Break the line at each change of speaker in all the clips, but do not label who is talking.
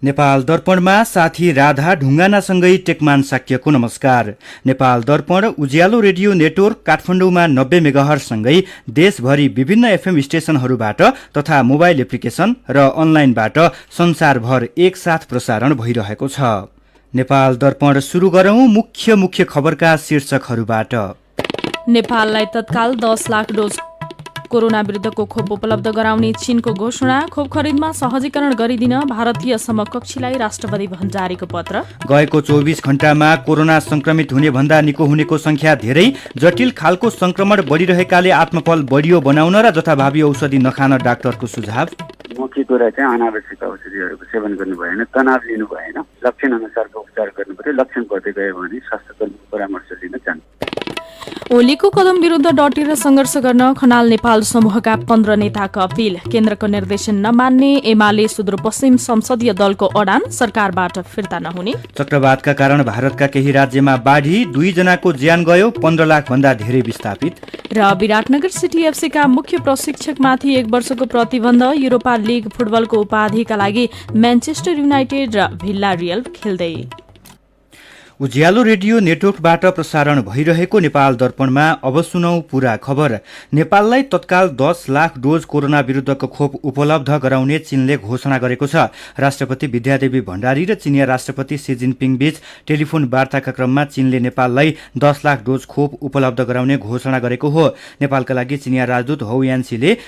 नेपाल दर्पणमा साथी राधा ढुङ्गानासँगै टेकमान साक्यको नमस्कार। नेपाल दर्पण उज्यालो रेडियो नेटवर्क काठमाडौँमा 90 मेगाहर्जसँगै देशभरि विभिन्न एफएम स्टेशनहरूबाट तथा मोबाइल एप्लिकेशन र अनलाइनबाट संसारभर एकसाथ प्रसारण भइरहेको छ। नेपाल दर्पण सुरु गरौं मुख्य खबरका शीर्षकहरूबाट।
नेपाललाई तत्काल 10 लाख डोज कोरोना विरुद्धको खोप उपलब्ध गराउने चीनको घोषणा। खोप खरिदमा सहजीकरण गरिदिन भारतीय समकक्षीलाई राष्ट्रपति भण्डारीको पत्र।
गएको 24 घण्टामा कोरोना संक्रमित हुने भन्दा निको हुनेको संख्या धेरै। जटिल खालको संक्रमण बढ़िरहेकाले आत्मबल बढियो बनाउन र जथाभावी औषधि नखान डाक्टरको सुझाव।
मुख्य कुरा चाहिँ अनावश्यक औषधिहरूको सेवन गर्नु भएन, तनाव लिनु भएन, लक्षण अनुसारको उपचार गर्नु पर्यो। लक्षण बढ्दै गयो भने स्वास्थ्य कर्मीको परामर्श लिन जानु।
ओलीको कदम विरुद्ध डटेर संघर्ष गर्न खनाल नेपाल समूहका 15 नेताको अपील। केन्द्रको निर्देशन नमान्ने एमाले सुदूरपश्चिम संसदीय दलको अडान, सरकारबाट फिर्ता नहुने।
चक्रवातका कारण भारतका केही राज्यमा बाढी, 2 जनाको ज्यान गयो, 15 लाख भन्दा धेरै विस्थापित। र विराटनगर सिटी एफसीका मुख्य प्रशिक्षकमाथि 1 वर्षको प्रतिबन्ध। युरोपा लीग फुटबलको उपाधिका लागि म्यानचेस्टर युनाइटेड र भिल्लारियल खेल्दै। उज्यालो रेडियो नेटवर्कबाट प्रसारण भइरहेको नेपाल दर्पणमा अब सुनौ पूरा खबर। नेपाललाई तत्काल 10 लाख डोज कोरोना विरुद्धको खोप उपलब्ध गराउने चीनले घोषणा गरेको छ। राष्ट्रपति विद्यादेवी भण्डारी र चीनिया राष्ट्रपति सी जिनपिङ बीच टेलिफोन वार्ताका क्रममा चीनले नेपाललाई 10 लाख डोज खोप उपलब्ध गराउने घोषणा गरेको हो। नेपालका लागि चीनिया राजदूत हौ यान्सीले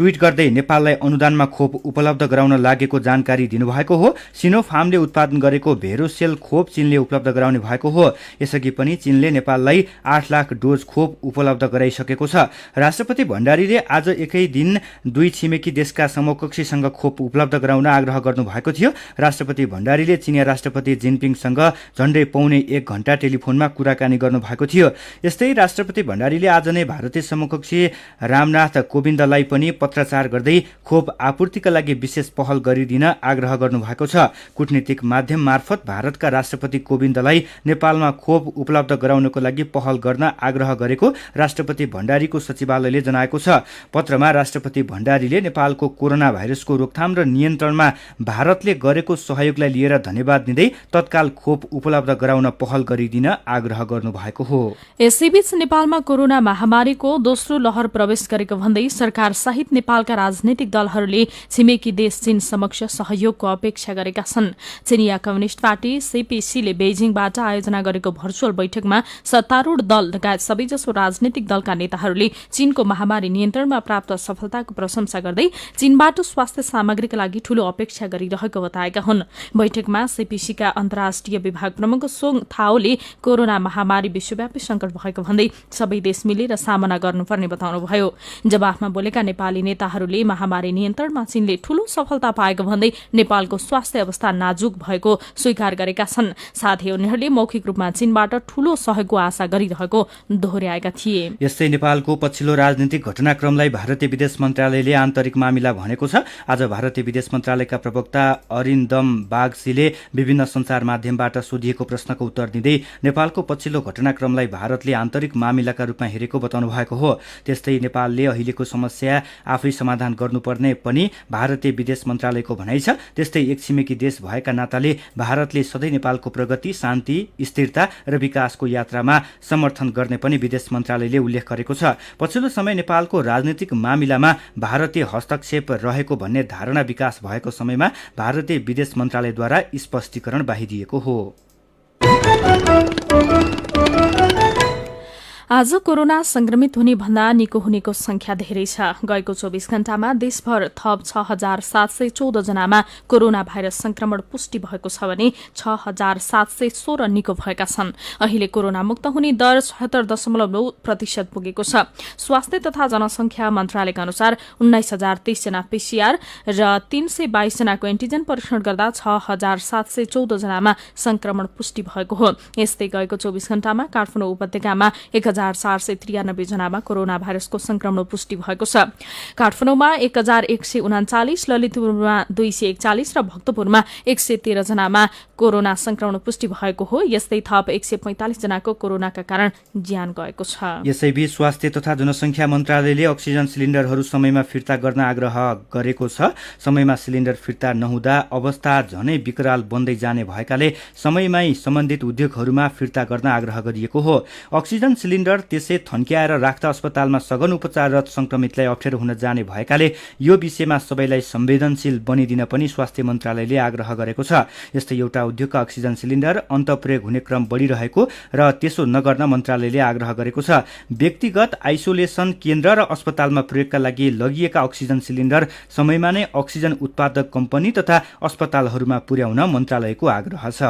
ट्वीट गर्दै नेपाललाई अनुदानमा खोप उपलब्ध गराउन लागेको जानकारी दिनुभएको हो। सिनोफार्मले उत्पादन गरेको भेरोसेल खोप चीनले उपलब्ध गराउने भएको हो। यसअघि पनि चीनले नेपाललाई 8 लाख डोज खोप उपलब्ध गराइसकेको छ। राष्ट्रपति भण्डारीले आज एकै दिन 2 छिमेकी देशका समकक्षीसँग खोप उपलब्ध गराउन आग्रह गर्नुभएको थियो। राष्ट्रपति भण्डारीले चीनिया राष्ट्रपति जिनपिङसँग झण्डै पौने 1 घण्टा टेलिफोनमा कुराकानी गर्नुभएको थियो। यस्तै राष्ट्रपति भण्डारीले आज नै भारतीय समकक्षी रामनाथ कोविन्दलाई पनि पत्राचार गर्दै खोप आपूर्तिका लागि विशेष पहल गरिदिन आग्रह गर्नुभएको छ। कूटनीतिक माध्यम मार्फत भारतका राष्ट्रपति कोविन्दलाई नेपालमा खोप उपलब्ध गराउनको लागि पहल गर्न आग्रह गरेको राष्ट्रपति भण्डारीको सचिवालयले जनाएको छ। पत्रमा राष्ट्रपति भण्डारीले नेपालको कोरोना भाइरसको रोकथाम र नियन्त्रणमा भारतले गरेको सहयोगलाई लिएर धन्यवाद दिँदै तत्काल खोप उपलब्ध गराउन पहल गरिदिन आग्रह गर्नुभएको हो।
यसैबीच नेपालमा कोरोना महामारीको दोस्रो लहर प्रवेश गरेको भन्दै सरकार सहित नेपालका राजनैतिक दलहरूले छिमेकी देश चीन समक्ष सहयोगको अपेक्षा गरेका छन्। चिनिया कम्युनिष्ट पार्टी सीपीसीले बेजिङबाट आयोजना गरेको भर्चुअल बैठकमा सत्तारूढ दल लगायत सबैजसो राजनैतिक दलका नेताहरूले चीनको महामारी नियन्त्रणमा प्राप्त सफलताको प्रशंसा गर्दै चीनबाट स्वास्थ्य सामग्रीका लागि ठूलो अपेक्षा गरिरहेको बताएका हुन्। बैठकमा सीपीसीका अन्तर्राष्ट्रिय विभाग प्रमुख सोङ थाओले कोरोना महामारी विश्वव्यापी संकट भएको भन्दै सबै देश मिलेर सामना गर्नुपर्ने बताउनुभयो। जवाफमा बोलेका नेपाली नेताहरूले महामारी नियन्त्रणमा चीनले ठूलो सफलता पाएको भन्दै नेपालको स्वास्थ्य अवस्था नाजुक भएको स्वीकार गरेका छन्। साथै उनीहरूले मौखिक रूपमा चीनबाट ठूलो सहयोगको आशा गरिरहेको दोहोर्याएका थिए।
यस्तै नेपालको पछिल्लो राजनीतिक घटनाक्रमलाई भारतीय विदेश मन्त्रालयले आन्तरिक मामिला भनेको छ। आज भारतीय विदेश मन्त्रालयका प्रवक्ता अरिन्दम बागसीले विभिन्न सञ्चार माध्यमबाट सोधिएको प्रश्नको उत्तर दिँदै नेपालको पछिल्लो घटनाक्रमलाई भारतले आन्तरिक मामिलाका रूपमा हेरेको बताउनु भएको हो। त्यस्तै नेपालले अहिलेको समस्या आफै समाधान गर्नुपर्ने पनि भारतीय विदेश मन्त्रालयको भनाइ छ। त्यस्तै एक छिमेकी देश भएका नाताले भारतले सधैँ नेपालको प्रगति, शान्ति, स्थिरता र विकासको यात्रामा समर्थन गर्ने पनि विदेश मन्त्रालयले उल्लेख गरेको छ। पछिल्लो समय नेपालको राजनीतिक मामिलामा भारतीय हस्तक्षेप रहेको भन्ने धारणा विकास भएको समयमा भारतीय विदेश मन्त्रालयद्वारा स्पष्टीकरण बाहिरिएको हो।
आज कोरोना संक्रमित हुने भन्दा निको हुनेको संख्या धेरै छ। गएको 24 घण्टामा देशभर थप 6,714 जनामा कोरोना भाइरस संक्रमण पुष्टि भएको छ भने 6,716 निको भएका छन्। अहिले कोरोना मुक्त हुने दर 76.9% पुगेको छ। स्वास्थ्य तथा जनसंख्या मन्त्रालयका अनुसार 19,023 जना पीसीआर र 322 जनाको एन्टिजन परीक्षण गर्दा 6,714 जनामा संक्रमण पुष्टि भएको हो। यस्तै गएको 24 घण्टामा काठमाडौँ उपत्यकामा 1,000 1493 जनामा कोरोना भाइरसको संक्रमण पुष्टि भएको छ। काठमाडौँमा 1139, ललितपुरमा 241 र भक्तपुरमा 113 जनामा कोरोना संक्रमण पुष्टि भएको हो। यस्तै थप 145 जनाको कोरोनाका कारण ज्यान गएको छ।
यसैबीच स्वास्थ्य तथा जनसंख्या मन्त्रालयले अक्सिजन सिलिन्डरहरू समयमा फिर्ता गर्न आग्रह गरेको छ। समयमा सिलिन्डर फिर्ता नहुँदा अवस्था झनै विकराल बन्दै जाने भएकाले समयमै सम्बन्धित उद्योगहरूमा फिर्ता गर्न आग्रह गरिएको हो। अक्सिजन सिलिन्डर त्यसै थन्क्याएर राख्दा अस्पतालमा सघन उपचाररत संक्रमितलाई अप्ठ्यारो हुन जाने भएकाले यो विषयमा सबैलाई संवेदनशील बनिदिन पनि स्वास्थ्य मन्त्रालयले आग्रह गरेको छ। यस्तै एउटा उद्योगका अक्सिजन सिलिन्डर अन्तप्रयोग हुने क्रम बढिरहेको र त्यसो नगर्न मन्त्रालयले आग्रह गरेको छ। व्यक्तिगत आइसोलेसन केन्द्र र अस्पतालमा प्रयोगका लागि लगिएका अक्सिजन सिलिन्डर समयमा नै अक्सिजन उत्पादक कम्पनी तथा अस्पतालहरूमा पुर्याउन मन्त्रालयको आग्रह छ।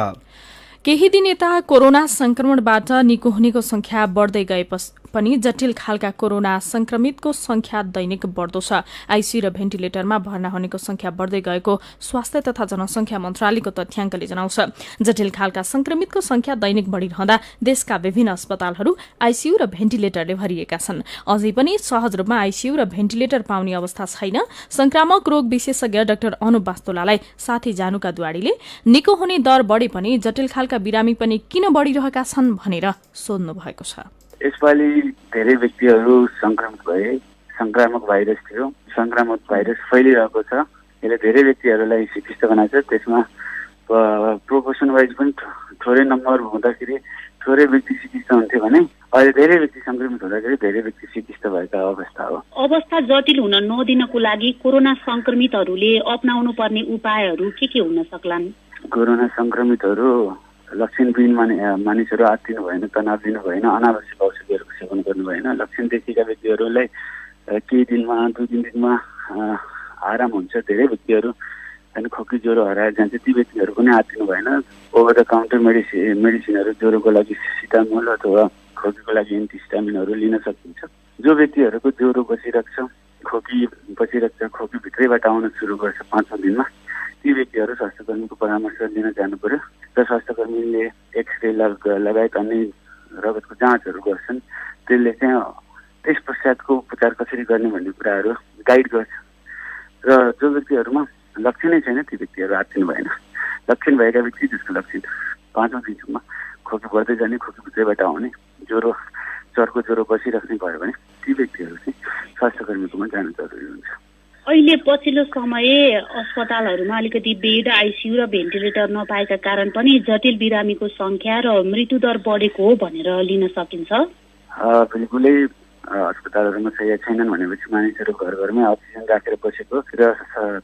केही दिन यता कोरोना संक्रमणबाट निको हुनेको संख्या बढ्दै गए पनि जटिल खालका कोरोना संक्रमितको संख्या दैनिक बढ्दो छ। आईसीयू र भेन्टिलेटरमा भर्ना हुनेको संख्या बढ्दै गएको स्वास्थ्य तथा जनसंख्या मन्त्रालयको तथ्याङ्कले जनाउँछ। जटिल खालका संक्रमितको संख्या दैनिक बढ़िरहँदा देशका विभिन्न अस्पतालहरू आईसीयू र भेन्टिलेटरले भरिएका छन्। अझै पनि सहज रूपमा आईसीयू र भेन्टिलेटर पाउने अवस्था छैन। संक्रामक रोग विशेषज्ञ डाक्टर अनुप वास्तोलालाई साथी जानुका दुवाडीले निको हुने दर बढे पनि जटिल खालका बिरामी पनि किन बढ़िरहेका छन् भनेर सोध्नु भएको छ।
यसपालि धेरै व्यक्तिहरू संक्रमित भए। संक्रामक भाइरस थियो, संक्रामक भाइरस फैलिरहेको छ। यसले धेरै व्यक्तिहरूलाई सिकिस्त बनाएको छ। त्यसमा प्रोपोर्सन वाइज पनि थोरै नम्बर हुँदाखेरि थोरै व्यक्ति सिकिस्त हुन्थ्यो भने अहिले धेरै व्यक्ति संक्रमित हुँदाखेरि धेरै व्यक्ति सिकिस्त भएका अवस्था हो।
अवस्था जटिल हुन नदिनको लागि कोरोना संक्रमितहरूले अपनाउनु पर्ने उपायहरू के हुन सक्लान्?
कोरोना संक्रमितहरू लक्षणविहीन मानिसहरू आत्तिनु भएन, तनाव लिनु भएन, अनावश्यक औषधिहरूको सेवन गर्नु भएन। लक्षण देखेका व्यक्तिहरूलाई केही दिनमा 2-3 दिनमा आराम हुन्छ। धेरै व्यक्तिहरू अनि खोकी ज्वरो हराएर जान्छ, ती व्यक्तिहरू पनि आत्तिनु भएन। ओभर द काउन्टर मेडिसिनहरू ज्वरोको लागि सिटामोल अथवा खोकीको लागि एन्टिहिस्टामिनहरू लिन सकिन्छ। जो व्यक्तिहरूको ज्वरो बसिरहेको छ, खोकी बसिरहेको छ, खोकी भित्रैबाट आउन सुरु गर्छ 5 दिनमा, ती व्यक्तिहरू स्वास्थ्यकर्मीको परामर्श लिन जानु पर्यो र स्वास्थ्यकर्मीले एक्सरे लगायत अन्य रगतको जाँचहरू गर्छन्। त्यसले चाहिँ त्यस पश्चातको उपचार कसरी गर्ने भन्ने कुराहरू गाइड गर्छ। र जो व्यक्तिहरूमा लक्षणै छैन ती व्यक्तिहरू आत्तिनु भएन। लक्षण भएका व्यक्ति जसको लक्षण 5औं दिनसम्म खोकी बढ्दै जाने, खोकी भित्रैबाट आउने, ज्वरो चर्को ज्वरो बसिराख्ने भयो भने ती व्यक्तिहरू चाहिँ स्वास्थ्यकर्मीकोमा जानु जरुरी हुन्छ।
अहिले पछिल्लो समय अस्पतालहरूमा अलिकति बेड, आईसीयू र भेन्टिलेटर नपाएका कारण पनि जटिल बिरामीको संख्या र मृत्युदर बढेको हो भनेर लिन सकिन्छ।
बिल्कुलै अस्पतालहरूमा शय्या छैनन् भनेपछि मानिसहरू घर घरमै अक्सिजन राखेर बसेको र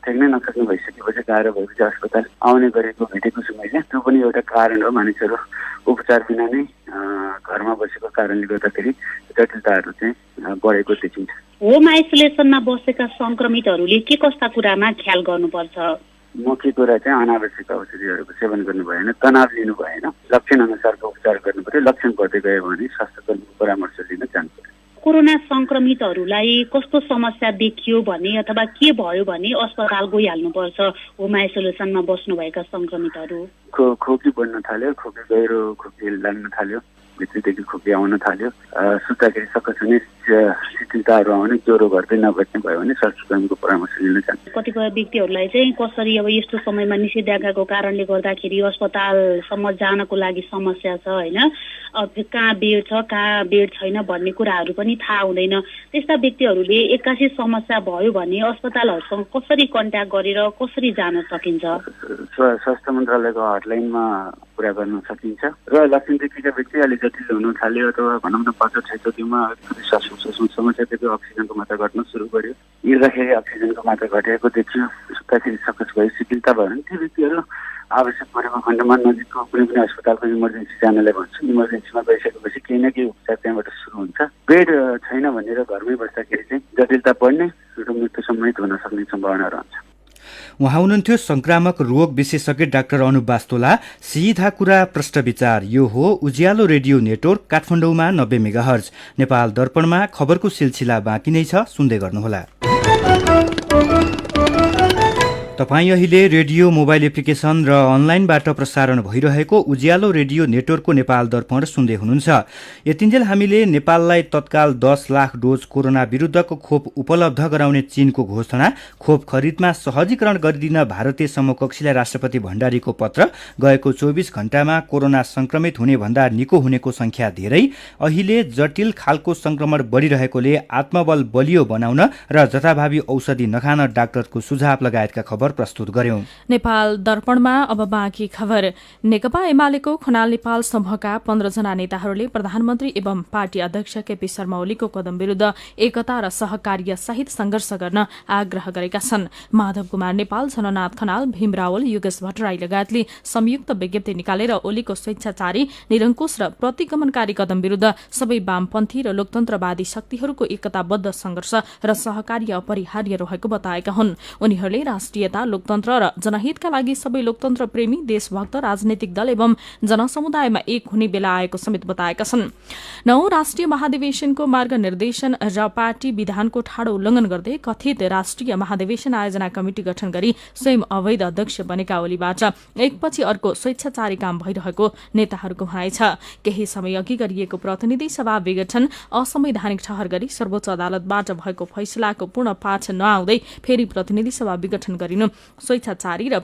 थ्याक्नै नसक्ने भइसकेपछि गाह्रो भएपछि अस्पताल आउने गरेको भेटेको छु मैले। त्यो पनि एउटा कारण हो। मानिसहरू उपचार बिना नै घरमा बसेको कारणले गर्दाखेरि जटिलताहरू चाहिँ बढेको देखिन्छ।
होम आइसोलेसनमा बसेका संक्रमितहरूले के कस्ता कुरामा ख्याल गर्नुपर्छ?
मुख्य कुरा चाहिँ अनावश्यक औषधिहरूको सेवन गर्नु भएन, तनाव लिनु भएन, लक्षण अनुसारको उपचार गर्नु पर्यो। लक्षण बढ्दै गयो भने स्वास्थ्यकर्मीको परामर्श लिन जानु पर्यो।
कोरोना संक्रमितहरूलाई कस्तो समस्या देखियो भने अथवा के भयो भने अस्पताल गइहाल्नुपर्छ? होम आइसोलेसनमा बस्नुभएका संक्रमितहरू
खोकी बढ्न थाल्यो, खोकी गहिरो खोकी लाग्न थाल्यो, भित्रदेखि खोकी आउन थाल्यो, सुत्दाखेरि सकस हुने शिथिलताहरू आउने, ज्वरो घट्दै नघट्ने भयो भने स्वास्थ्यकर्मीको परामर्श लिन जान्छ।
कतिपय व्यक्तिहरूलाई चाहिँ कसरी अब यस्तो समयमा निषेधाज्ञाको कारणले गर्दाखेरि अस्पतालसम्म जानको लागि समस्या छ होइन, कहाँ बेड छ कहाँ बेड छैन भन्ने कुराहरू पनि थाहा हुँदैन। त्यस्ता व्यक्तिहरूले एक्कासी समस्या भयो भने अस्पतालहरूसँग कसरी कन्ट्याक्ट गरेर कसरी जान सकिन्छ?
स्वास्थ्य मन्त्रालयको हटलाइनमा कुरा गर्न सकिन्छ। र लक्षण देखेका व्यक्ति अलि जटिल हुन थाल्यो अथवा भनौँ न 5-6 दिनमा श्वासोच्छ्वासमा समस्या देखियो, अक्सिजनको मात्रा घट्न सुरु गर्यो, हिँड्दाखेरि अक्सिजनको मात्रा घटेको देखियो, सुत्दाखेरि सकस भयो, शिथिलता भयो भने ती व्यक्तिहरू आवश्यक परेको खण्डमा नजिकको कुनै पनि अस्पतालको इमर्जेन्सी जानलाई भन्छु। इमर्जेन्सीमा गइसकेपछि केही न केही उपचार त्यहाँबाट सुरु हुन्छ। बेड छैन भनेर घरमै बस्दाखेरि चाहिँ जटिलता बढ्ने र मृत्यु समेत हुन सक्ने सम्भावना रहन्छ।
उहाँ हुनुहुन्थ्यो संक्रामक रोग विशेषज्ञ डाक्टर अनुप वास्तोला। सीधा कुरा प्रश्न विचार यो हो उज्यालो रेडियो नेटवर्क काठमाडौँमा 90 मेगाहर्ज। नेपाल दर्पणमा खबरको सिलसिला बाँकी नै छ, सुन्दै गर्नुहोला। तपाईँ अहिले रेडियो मोबाइल एप्लिकेसन र अनलाइनबाट प्रसारण भइरहेको उज्यालो रेडियो नेटवर्कको नेपाल दर्पण सुन्दै हुनुहुन्छ। यतिन्जेल हामीले नेपाललाई तत्काल 10 लाख डोज कोरोना विरुद्धको खोप उपलब्ध गराउने चीनको घोषणा, खोप खरिदमा सहजीकरण गरिदिन भारतीय समकक्षीलाई राष्ट्रपति भण्डारीको पत्र, गएको 24 घण्टामा कोरोना संक्रमित हुने भन्दा निको हुनेको संख्या धेरै, अहिले जटिल खालको संक्रमण बढिरहेकोले आत्मबल बलियो बनाउन र जथाभावी औषधि नखान डाक्टरको सुझाव लगायतका खबर प्रस्तुत गर्यौं।
नेपाल दर्पणमा अब बाँकी खबर। नेकपा एमालेको खनाल नेपाल समूहका 15 जना नेताहरूले प्रधानमन्त्री एवं पार्टी अध्यक्ष केपी शर्मा ओलीको कदम विरूद्ध एकता र सहकार्य सहित संघर्ष गर्न आग्रह गरेका छन्। माधव कुमार नेपाल, झलनाथ खनाल, भीम रावल, योगेश भट्टराई लगायतले संयुक्त विज्ञप्ति निकालेर ओलीको स्वेच्छाचारी, निरंकुश र प्रतिगमनकारी कदम विरूद्ध सबै वामपन्थी र लोकतन्त्रवादी शक्तिहरूको एकताबद्ध संघर्ष र सहकार्य अपरिहार्य रहेको बताएका हुन्। उनीहरूले राष्ट्रियता, लोकतन्त्र र जनहितका लागि सबै लोकतन्त्र प्रेमी, देशभक्त, राजनैतिक दल एवं जनसमुदायमा एक हुने बेला आएको समेत बताएका छन्। 9 राष्ट्रिय महाधिवेशनको मार्ग निर्देशन र पार्टी विधानको ठाडो उल्लंघन गर्दै कथित राष्ट्रिय महाधिवेशन आयोजना कमिटी गठन गरी स्वयं अवैध अध्यक्ष बनेका ओलीबाट एकपछि अर्को स्वेच्छाचारी काम भइरहेको नेताहरूको भनाइ छ। केही समय अघि गरिएको प्रतिनिधि सभा विघटन असंवैधानिक ठहर गरी सर्वोच्च अदालतबाट भएको फैसलाको पूर्ण पाठ नआउँदै फेरि प्रतिनिधि सभा विघटन गरिनु स्वेच्छाचारी र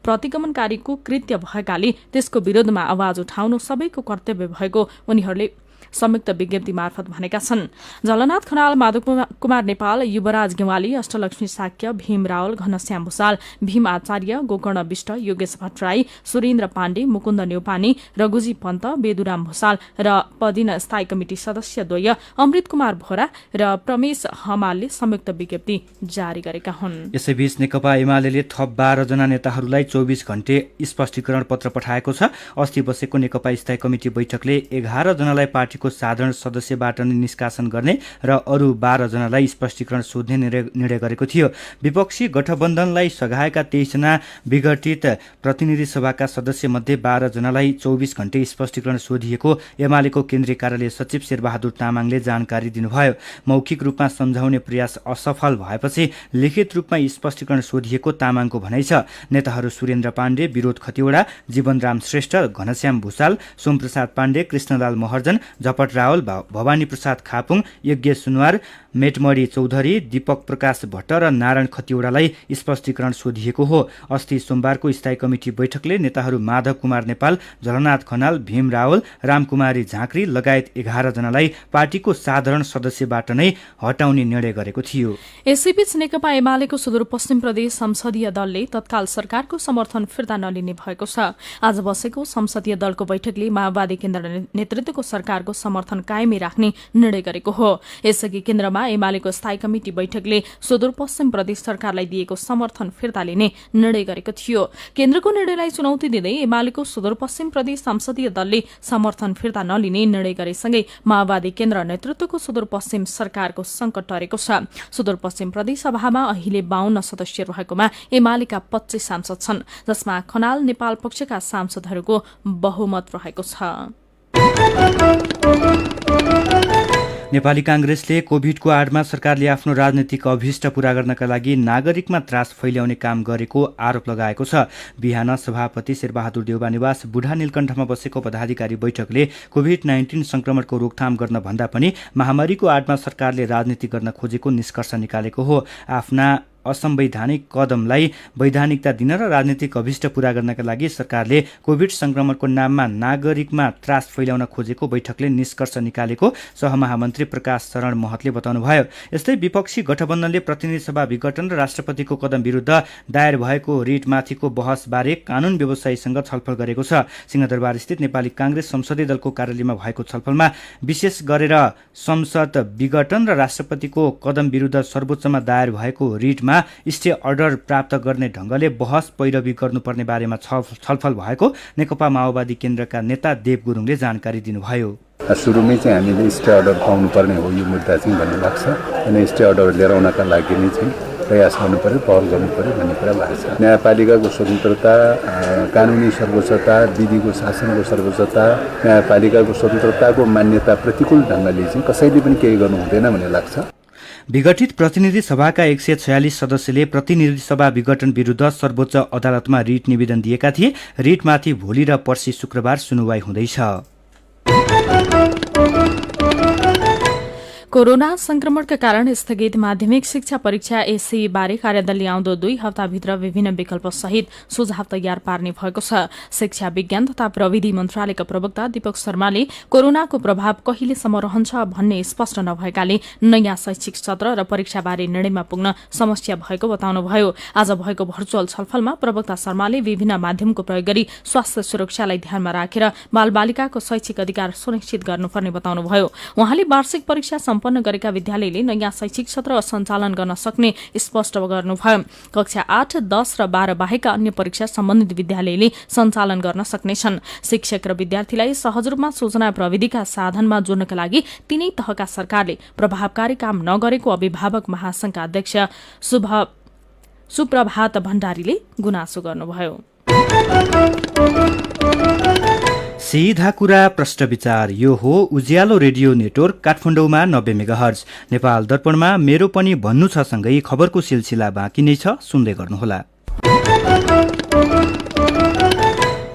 प्रतिगमनकारीको कृत्य भएकाले त्यसको विरोधमा आवाज उठाउनु सबैको कर्तव्य भएको उनीहरूले संयुक्त विज्ञप्ति मार्फत भनेका छन्। झलनाथ खनाल, माधव कुमार नेपाल, युवराज गेवाली, अष्टलक्ष्मी साक्य, भीम रावल, घनश्याम भूषाल, भीम आचार्य, गोकर्ण विष्ट, योगेश भट्टराई, सुरेन्द्र पाण्डे, मुकुन्द न्यौपानी, रघुजी पन्त, बेदुराम भूषाल र पदिन स्थायी कमिटी सदस्य द्वय अमृत कुमार भोरा र प्रमेश हमालले संयुक्त विज्ञप्ति जारी गरेका हुन्।
यसैबीच नेकपा एमाले थप 12 जना नेताहरूलाई 24 घण्टे स्पष्टीकरण पत्र पठाएको छ। अस्ति बसेको नेकपा स्थायी कमिटी बैठकले 11 जनालाई पार्टीको साधारण सदस्यबाट नै निष्कासन गर्ने र अरू 12 जनालाई स्पष्टीकरण सोध्ने निर्णय गरेको थियो। विपक्षी गठबन्धनलाई सघाएका 23 जना विघटित प्रतिनिधि सभाका सदस्य मध्ये 12 जनालाई 24 घण्टे स्पष्टीकरण सोधिएको एमालेको केन्द्रीय कार्यालय सचिव शेरबहादुर तामाङले जानकारी दिनुभयो। मौखिक रूपमा सम्झाउने प्रयास असफल भएपछि लिखित रूपमा स्पष्टीकरण सोधिएको तामाङको भनाइ छ। नेताहरू सुरेन्द्र पाण्डे, विरोध खतिवडा, जीवनराम श्रेष्ठ, घनश्याम भूषाल, सोमप्रसाद पाण्डे, कृष्णलाल महर्जन, झपट रावल, भवानी प्रसाद खापुङ, यज्ञ सुनवार, मेटमणी चौधरी, दीपक प्रकाश भट्ट र नारायण खतिवडालाई स्पष्टीकरण सोधिएको हो। अस्ति सोमबारको स्थायी कमिटी बैठकले नेताहरू माधव कुमार नेपाल, झलनाथ खनाल, भीम रावल, रामकुमारी झाँक्री लगायत 11 जनालाई पार्टीको साधारण सदस्यबाट नै हटाउने निर्णय गरेको थियो।
यसैबीच नेकपा एमालेको सुदूरपश्चिम प्रदेश संसदीय दलले तत्काल सरकारको समर्थन फिर्ता नलिने भएको छ। आज बसेको संसदीय दलको बैठकले माओवादी केन्द्र नेतृत्वको सरकारको समर्थन कायमै राख्ने निर्णय गरेको हो। यसअघि केन्द्रमा एमालेको स्थायी कमिटी बैठकले सुदूरपश्चिम प्रदेश सरकारलाई दिएको समर्थन फिर्ता लिने निर्णय गरेको थियो। केन्द्रको निर्णयलाई चुनौती दिँदै एमालेको सुदूरपश्चिम प्रदेश संसदीय दलले समर्थन फिर्ता नलिने निर्णय गरेसँगै माओवादी केन्द्र नेतृत्वको सुदूरपश्चिम सरकारको संकट टरेको छ। सुदूरपश्चिम प्रदेश सभामा अहिले 52 सदस्य रहेकोमा एमालेका 25 सांसद छन्, जसमा खनाल नेपाल पक्षका सांसदहरूको बहुमत रहेको छ।
नेपाली कांग्रेसले कोभिडको आडमा सरकारले आफ्नो राजनीतिक अभिष्ट पूरा गर्नका लागि नागरिकमा त्रास फैल्याउने काम गरेको आरोप लगाएको छ। बिहान सभापति शेरबहादुर देउबा निवास बुढा नीलकण्ठमा बसेको पदाधिकारी बैठकले कोभिड-19 संक्रमणको रोकथाम गर्न भन्दा पनि महामारीको आडमा सरकारले राजनीति गर्न खोजेको निष्कर्ष निकालेको हो। आफ्ना असंवैधानिक कदमलाई वैधानिकता दिन र राजनीतिक अभिष्ट पूरा गर्नका लागि सरकारले कोभिड संक्रमणको नाममा नागरिकमा त्रास फैल्याउन खोजेको बैठकले निष्कर्ष निकालेको सहमहामन्त्री प्रकाश शरण महतले बताउनुभयो। यस्तै विपक्षी गठबन्धनले प्रतिनिधि सभा विघटन र राष्ट्रपतिको कदम विरुद्ध दायर भएको रिटमाथिको बहसबारे कानून व्यवसायीसँग छलफल गरेको छ। सिंहदरबार स्थित नेपाली कांग्रेस संसदीय दलको कार्यालयमा भएको छलफलमा विशेष गरेर संसद विघटन र राष्ट्रपतिको कदम विरुद्ध सर्वोच्चमा दायर भएको रिटमा स्टे अर्डर प्राप्त गर्ने ढंगले बहस पैरवी गर्नुपर्ने बारेमा छलफल भएको नेकपा माओवादी केन्द्रका नेता देव गुरुङले जानकारी दिनुभयो।
सुरुमै चाहिँ हामीले स्टे अर्डर पाउनुपर्ने हो यो मुद्दा चाहिँ भन्ने लाग्छ। अनि स्टे अर्डर लिएर आउनका लागि नै चाहिँ प्रयास गर्नु पर्यो, पहल गर्नु पर्यो भन्ने कुरा लाग्छ। न्यायपालिकाको स्वतन्त्रता, कानुनी सर्वोच्चता, विधिको शासनको सर्वोच्चता, न्यायपालिकाको स्वतन्त्रताको मान्यता प्रतिकूल ढङ्गले चाहिँ कसैले पनि केही गर्नु हुँदैन भन्ने लाग्छ।
विघटित प्रतिनिधि सभाका 146 सदस्यले प्रतिनिधि सभा विघटन विरूद्ध सर्वोच्च अदालतमा रिट निवेदन दिएका थिए। रिटमाथि भोलि र पर्सि शुक्रबार सुनुवाई हुँदैछ।
कोरोना संक्रमणका कारण स्थगित माध्यमिक शिक्षा परीक्षा एसई बारे कार्यदलले आउँदो 2 हप्ताभित्र विभिन्न विकल्प सहित सुझाव तयार पार्ने भएको छ। शिक्षा विज्ञान तथा प्रविधि मन्त्रालयका प्रवक्ता दीपक शर्माले कोरोनाको प्रभाव कहिलेसम्म रहन्छ भन्ने स्पष्ट नभएकाले नयाँ शैक्षिक सत्र र परीक्षाबारे निर्णयमा पुग्न समस्या भएको बताउनुभयो। आज भएको भर्चुअल छलफलमा प्रवक्ता शर्माले विभिन्न माध्यमको प्रयोग गरी स्वास्थ्य सुरक्षालाई ध्यानमा राखेर बालबालिकाको शैक्षिक अधिकार सुनिश्चित गर्नुपर्ने बताउनुभयो। उहाँले वार्षिक परीक्षा सम्पन्न गरेका विद्यालयले नयाँ शैक्षिक सत्र सञ्चालन गर्न सक्ने स्पष्ट गर्नुभयो। कक्षा 8, 10 र 12 बाहेकका अन्य परीक्षा सम्बन्धित विद्यालयले सञ्चालन गर्न सक्नेछन्। शिक्षक र विद्यार्थीलाई सहज रूपमा सूचना प्रविधिका साधनमा जोड्नका लागि तीनै तहका सरकारले प्रभावकारी काम नगरेको अभिभावक महासंघका अध्यक्ष सुप्रभात भण्डारीले गुनासो गर्नुभयो।
सीधा कुरा प्रश्न विचार यो हो उज्यालो रेडियो नेटवर्क काठमाडौँमा 90 मेगाहर्ज। नेपाल दर्पणमा मेरो पनि भन्नु छ सँगै खबरको सिलसिला बाँकी नै छ, सुन्दै गर्नुहोला।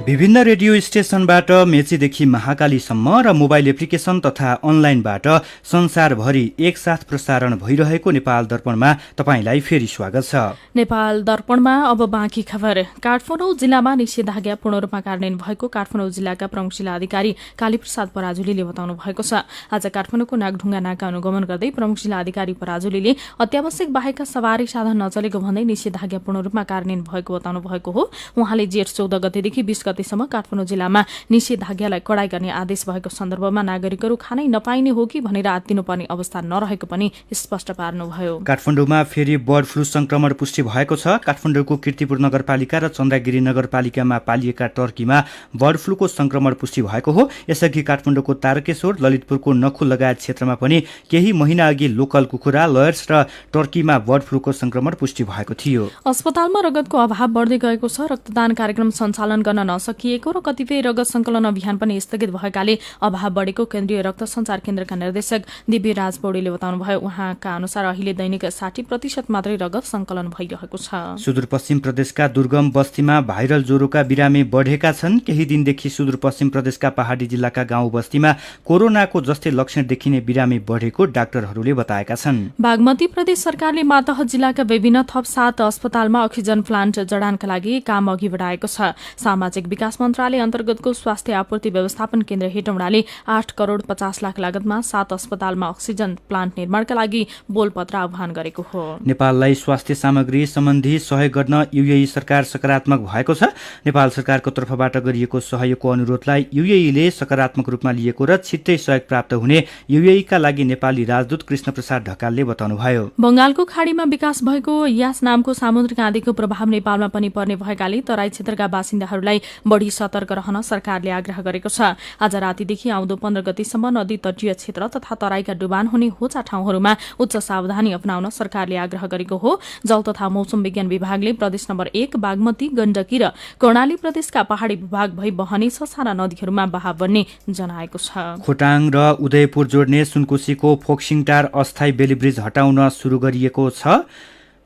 विभिन्न रेडियो स्टेशनबाट मेचीदेखि महाकालीसम्म र मोबाइल एप्लिकेशन तथा अनलाइनबाट संसारभरि एकसाथ प्रसारण भइरहेको नेपाल दर्पणमा तपाईंलाई फेरि स्वागत छ।
नेपाल दर्पणमा अब बाँकी खबर। काठमाडौँ जिल्लामा निषेधाज्ञा पूर्ण रूपमा कार्यान्वयन भएको काठमाडौँ जिल्लाका प्रमुख जिल्ला अधिकारी कालीप्रसाद पराजुलीले बताउनु भएको छ। आज काठमाडौँको नागढुङ्गा नाका अनुगमन गर्दै प्रमुख जिल्ला अधिकारी पराजुलीले अत्यावश्यक बाहेकका सवारी साधन नचलेको भन्दै निषेधाज्ञा पूर्ण रूपमा कार्यान्वयन भएको बताउनु भएको हो। उहाँले जेठ 14 गतेदेखि 20 गतेसम्म काठमाडौँ जिल्लामा निषेधाज्ञालाई कडाई गर्ने आदेश भएको सन्दर्भमा नागरिकहरू खानै नपाइने हो कि भनेर आत्तिनुपर्ने अवस्था नरहेको पनि स्पष्ट पार्नुभयो।
काठमाडौँमा फेरि बर्ड फ्लू संक्रमण पुष्टि भएको छ। काठमाडौँको कीर्तिपुर नगरपालिका र चन्द्रगिरी नगरपालिकामा पालिएका टर्कीमा बर्ड फ्लूको संक्रमण पुष्टि भएको हो। यसअघि काठमाडौँको तारकेश्वर, ललितपुरको नखुल लगायत क्षेत्रमा पनि केही महिना अघि लोकल कुखुरा, लयर्स र टर्कीमा बर्ड फ्लूको संक्रमण पुष्टि भएको थियो।
अस्पतालमा रगतको अभाव बढ्दै गएको छ। रक्तदान कार्यक्रम सञ्चालन गर्न नसकिएको र कतिपय रगत संकलन अभियान पनि स्थगित भएकाले अभाव बढेको केन्द्रीय रक्त सञ्चार केन्द्रका निर्देशक दिव्यराज पौडेलले बताउनुभयो। उहाँका अनुसार अहिले दैनिक 60% मात्रै रगत संकलन भइरहेको छ।
सुदूरपश्चिम प्रदेशका दुर्गम बस्तीमा भाइरल ज्वरोका बिरामी बढेका छन्। केही दिनदेखि सुदूरपश्चिम प्रदेशका पहाडी जिल्लाका गाउँ बस्तीमा कोरोनाको जस्तै लक्षण देखिने बिरामी बढेको डाक्टरहरूले बताएका छन्।
बागमती प्रदेश सरकारले मातहत जिल्लाका विभिन्न थप 7 अस्पतालमा अक्सिजन प्लान्ट जडानका लागि काम अघि बढाएको छ। सामाजिक विकास मन्त्रालय अन्तर्गतको स्वास्थ्य आपूर्ति व्यवस्थापन केन्द्र हेटौँडाले 8 करोड 50 लाख लागतमा 7 अस्पतालमा अक्सिजन प्लान्ट निर्माणका लागि बोलपत्र आह्वान गरेको हो।
नेपाललाई स्वास्थ्य सामग्री सम्बन्धी सहयोग गर्न युएई सरकार सकारात्मक भएको छ। नेपाल सरकारको तर्फबाट गरिएको सहयोगको अनुरोधलाई युएईले सकारात्मक रूपमा लिएको र छिट्टै सहयोग प्राप्त हुने युएईका लागि नेपाली राजदूत कृष्ण प्रसाद ढकालले बताउनुभयो।
बंगालको खाडीमा विकास भएको यास नामको सामुद्रिक आँधीको प्रभाव नेपालमा पनि पर्ने भएकाले तराई क्षेत्रका बासिन्दाहरूलाई बढ़ी सतर्क रहन सरकारले आग्रह गरेको छ। आज रातिदेखि आउँदो 15 गतेसम्म नदी तटीय क्षेत्र तथा तराईका डुबान हुने होचा ठाउँहरूमा उच्च सावधानी अपनाउन सरकारले आग्रह गरेको हो। जल तथा मौसम विज्ञान विभागले प्रदेश नम्बर 1 बागमती, गण्डकी र कर्णाली प्रदेशका पहाड़ी भूभाग भई बहने सारा नदीहरूमा बहाव बढ्ने जनाएको छ।
खोटाङ र उदयपुर जोड्ने सुनकोशीको फोक्सिङटार अस्थायी बेली ब्रिज हटाउन सुरु गरिएको छ।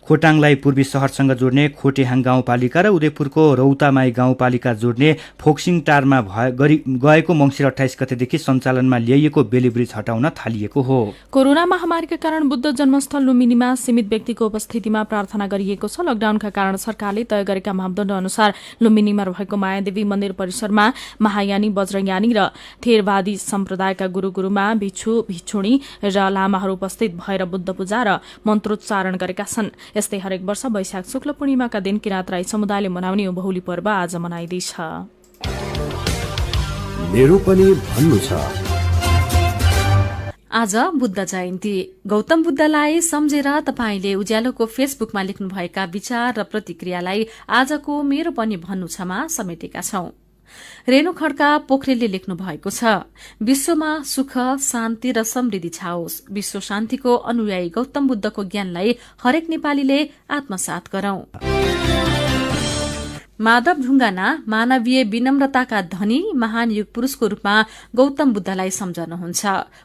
खोटाङलाई पूर्वी शहरसँग जोड्ने खोटेहाङ गाउँपालिका र उदयपुरको रौतामाई गाउँपालिका जोड्ने फोक्सिङटारमा गएको मङ्सिर 28 गतेदेखि सञ्चालनमा ल्याइएको बेली ब्रिज हटाउन थालिएको हो।
कोरोना महामारीका कारण बुद्ध जन्मस्थल लुम्बिनीमा सीमित व्यक्तिको उपस्थितिमा प्रार्थना गरिएको छ। लकडाउनका कारण सरकारले तय गरेका मापदण्ड अनुसार लुम्बिनीमा रहेको मायादेवी मन्दिर परिसरमा महायानी, वज्रयानी र थेरवादी सम्प्रदायका गुरुमा, भिक्षु भिक्षुणी र लामाहरू उपस्थित भएर बुद्ध पूजा र मन्त्रोच्चारण गरेका छन्। यस्तै हरेक वर्ष वैशाख शुक्ल पूर्णिमाका दिन किराँत राई समुदायले मनाउने बहुली पर्व आज मनाइँदैछ।
मेरो पनि भन्नु छ।
आज बुद्ध जयन्ती। गौतम बुद्धलाई सम्झेर तपाईले उज्यालोको फेसबुकमा लेख्नुभएका विचार र प्रतिक्रियालाई आजको मेरो पनि भन्नु छमा समेटेका छौं। रेणु खड्का पोखरेलले लेख्नु भएको छ, विश्वमा सुख, शान्ति र समृद्धि छाओस्। विश्व शान्तिको अनुयायी गौतम बुद्धको ज्ञानलाई हरेक नेपालीले आत्मसात गरौं। माधव ढुङ्गाना मानवीय विनम्रताका धनी महान युग पुरुषको रूपमा गौतम बुद्धलाई सम्झनुहुन्छ।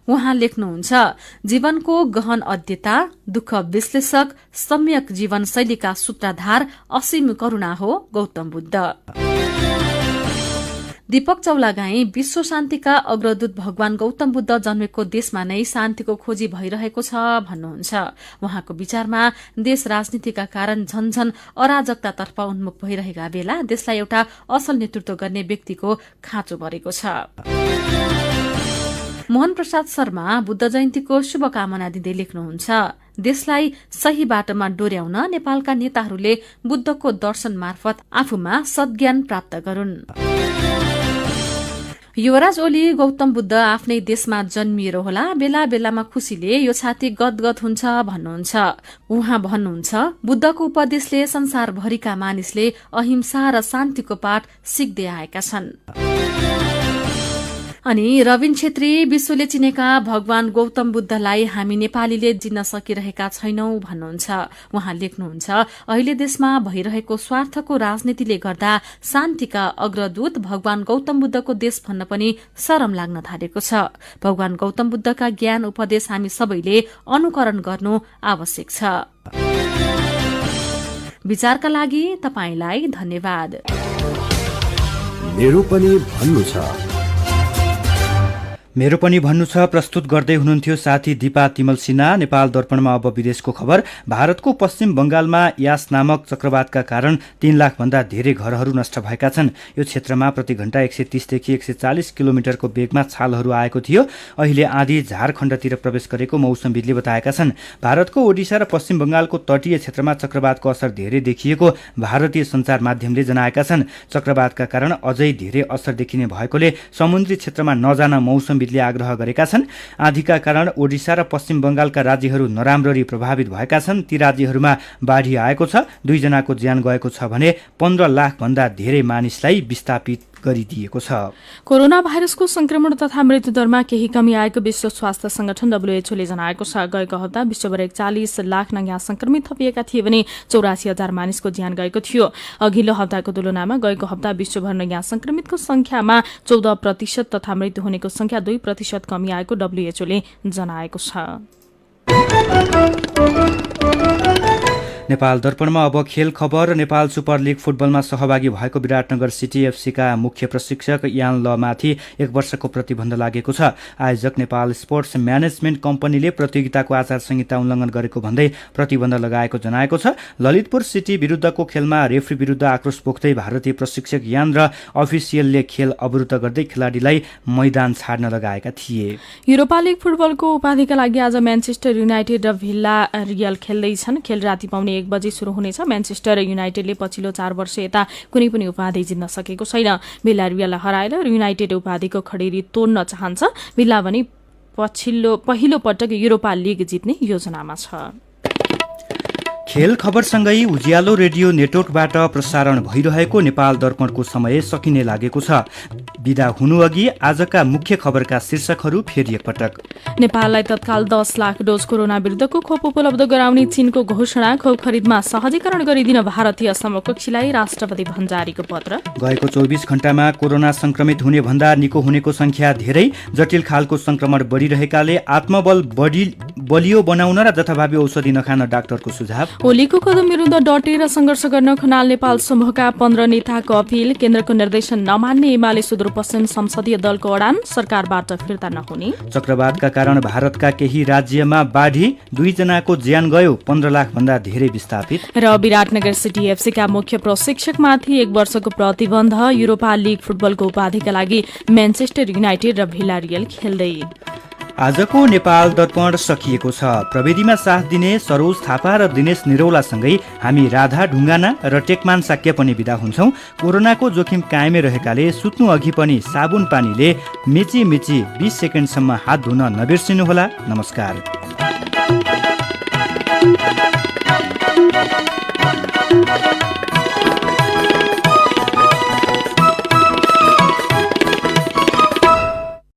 उहाँ लेख्नुहुन्छ, जीवनको गहन अध्येता, दुःख विश्लेषक, सम्यक जीवन शैलीका सूत्रधार, असीम करुणा हो गौतम बुद्ध। दीपक चौलागाई विश्व शान्तिका अग्रदूत भगवान गौतम बुद्ध जन्मेको देशमा नै शान्तिको खोजी भइरहेको छ भन्नुहुन्छ। उहाँको विचारमा देश राजनीतिका कारण झनझन अराजकतातर्फ उन्मुख भइरहेका बेला देशलाई एउटा असल नेतृत्व गर्ने व्यक्तिको खाँचो परेको छ। मोहन प्रसाद शर्मा बुद्ध जयन्तीको शुभकामना दिँदै लेख्नुहुन्छ, देशलाई सही बाटोमा डोर्याउन नेपालका नेताहरूले बुद्धको दर्शन मार्फत आफूमा सद्ज्ञान प्राप्त गरून्। युवराज ओली गौतम बुद्ध आफ्नै देशमा जन्मिएर होला, बेला बेलामा खुसीले यो छाती गदगद हुन्छ भन्नुहुन्छ। उहाँ भन्नुहुन्छ, बुद्धको उपदेशले संसारभरिका मानिसले अहिंसा र शान्तिको पाठ सिक्दै आएका छन्। अनि रविन छेत्री विश्वले चिनेका भगवान गौतम बुद्धलाई हामी नेपालीले चिन्न सकिरहेका छैनौं भन्नुहुन्छ। उहाँ लेख्नुहुन्छ, अहिले देशमा भइरहेको स्वार्थको राजनीतिले गर्दा शान्तिका अग्रदूत भगवान गौतम बुद्धको देश भन्न पनि शरम लाग्न थालेको छ। भगवान गौतम बुद्धका ज्ञान उपदेश हामी सबैले अनुकरण गर्नु आवश्यक छ। विचारका लागि तपाईलाई धन्यवाद।
मेरो पनि भन्नु छ।
मेरो पनि भन्नु छ प्रस्तुत गर्दै हुनुहुन्थ्यो साथी दिपा तिमल सिन्हा। नेपाल दर्पणमा अब विदेशको खबर। भारतको पश्चिम बंगालमा यास नामक चक्रवातका कारण 3 लाख भन्दा धेरै घरहरू नष्ट भएका छन्। यो क्षेत्रमा प्रति घण्टा 130 देखि 140 किलोमिटरको वेगमा छालहरू आएको थियो। अहिले आँधी झारखण्डतिर प्रवेश गरेको मौसमविदले बताएका छन्। भारतको ओडिसा र पश्चिम बंगालको तटीय क्षेत्रमा चक्रवातको असर धेरै देखिएको भारतीय सञ्चार माध्यमले जनाएका छन्। चक्रवातका कारण अझै धेरै असर देखिने भएकोले समुद्री क्षेत्रमा नजान मौसम आग्रह गरेका छन्। आँधीका कारण ओडिसा र पश्चिम बंगालका राज्यहरू नराम्ररी प्रभावित भएका छन्। ती राज्यहरूमा बाढी आएको छ। 2 जनाको ज्यान गएको छ भने 15 लाख भन्दा धेरै मानिसलाई विस्थापित गरिदिएको छ।
कोरोना भाइरसको संक्रमण तथा मृत्युदरमा केही कमी आएको विश्व स्वास्थ्य संगठन WHO ले जनाएको छ। गएको हप्ता विश्वभर 41 लाख नयाँ संक्रमित थपिएका थिए भने 84,000 मानिसको ज्यान गएको थियो। अघिल्लो हप्ताको तुलनामा गएको हप्ता विश्वभर नयाँ संक्रमितको संख्यामा 14% तथा मृत्यु हुनेको संख्या 2% कमी आएको WHO ले जनाएको छ।
नेपाल दर्पणमा अब खेल खबर। नेपाल सुपर लिग फुटबलमा सहभागी भएको विराटनगर सिटी एफसीका मुख्य प्रशिक्षक यान लमाथि 1 वर्षको प्रतिबन्ध लागेको छ। आयोजक नेपाल स्पोर्ट्स म्यानेजमेन्ट कम्पनीले प्रतियोगिताको आचार संहिता उल्लङ्घन गरेको भन्दै प्रतिबन्ध लगाएको जनाएको छ। ललितपुर सिटी विरुद्धको खेलमा रेफ्री विरुद्ध आक्रोश पोख्दै भारतीय प्रशिक्षक यान र अफिसियलले खेल अवरुद्ध गर्दै खेलाडीलाई मैदान छाड्न लगाएका थिए।
युरोपा लिग फुटबलको उपाधिका लागि आज म्यानचेस्टर युनाइटेड र भिल्ला रियल खेल्दैछन्। खेल राति पाउने 1 बजे शुरू हुनेछ। म्यानचेस्टर युनाइटेडले पछिल्लो 4 वर्ष यता कुनै पनि उपाधि जित्न सकेको छैन। भिल्ला रियललाई हराएर युनाइटेड उपाधिको खडेरी तोड्न चाहन्छ। भिल्ला पनि पहिलो पटक युरोपा लिग जित्ने योजनामा छ।
खेल खबरसँगै उज्यालो रेडियो नेटवर्कबाट प्रसारण भइरहेको नेपाल दर्पणको समय सकिने लागेको छ। बिदा हुनुअघि आजका मुख्य खबरका शीर्षकहरू फेरि एकपटक।
नेपाललाई तत्काल 10 लाख डोज कोरोना विरुद्धको खोप उपलब्ध गराउने चीनको घोषणा। खोप खरिदमा सहजीकरण गरिदिन भारतीय समकक्षीलाई राष्ट्रपति भण्डारीको पत्र।
गएको 24 घण्टामा कोरोना संक्रमित हुने भन्दा निको हुनेको संख्या धेरै। जटिल खालको संक्रमण बढिरहेकाले आत्मबल बलियो बनाउन र जथाभावी औषधि नखान डाक्टरको सुझाव।
ओलीको कदम विरुद्ध डटेर सङ्घर्ष गर्न खनाल नेपाल समूहका 15 नेताको अपील। केन्द्रको निर्देशन नमान्ने एमाले सुदूरपश्चिम संसदीय दलको अडान, सरकारबाट फिर्ता नहुने।
चक्रवातका कारण भारतका केही राज्यमा बाढी, 2 जनाको ज्यान गयो, 15 लाख भन्दा धेरै विस्थापित।
र विराटनगर सिटी एफसीका मुख्य प्रशिक्षकमाथि 1 वर्षको प्रतिबन्ध। युरोपा लिग फुटबलको उपाधिका लागि म्यानचेस्टर युनाइटेड र भिल्ला रियल खेल्दै।
आजको नेपाल दर्पण सकिएको छ। प्रविधिमा साथ दिने सरोज थापा र दिनेश निरौलासँगै हामी राधा ढुङ्गाना र टेकमान साक्य पनि बिदा हुन्छौँ। कोरोनाको जोखिम कायमै रहेकाले सुत्नु अघि पनि साबुन पानीले मिची 20 सेकेन्डसम्म हात धुन नबिर्सिनुहोला। नमस्कार।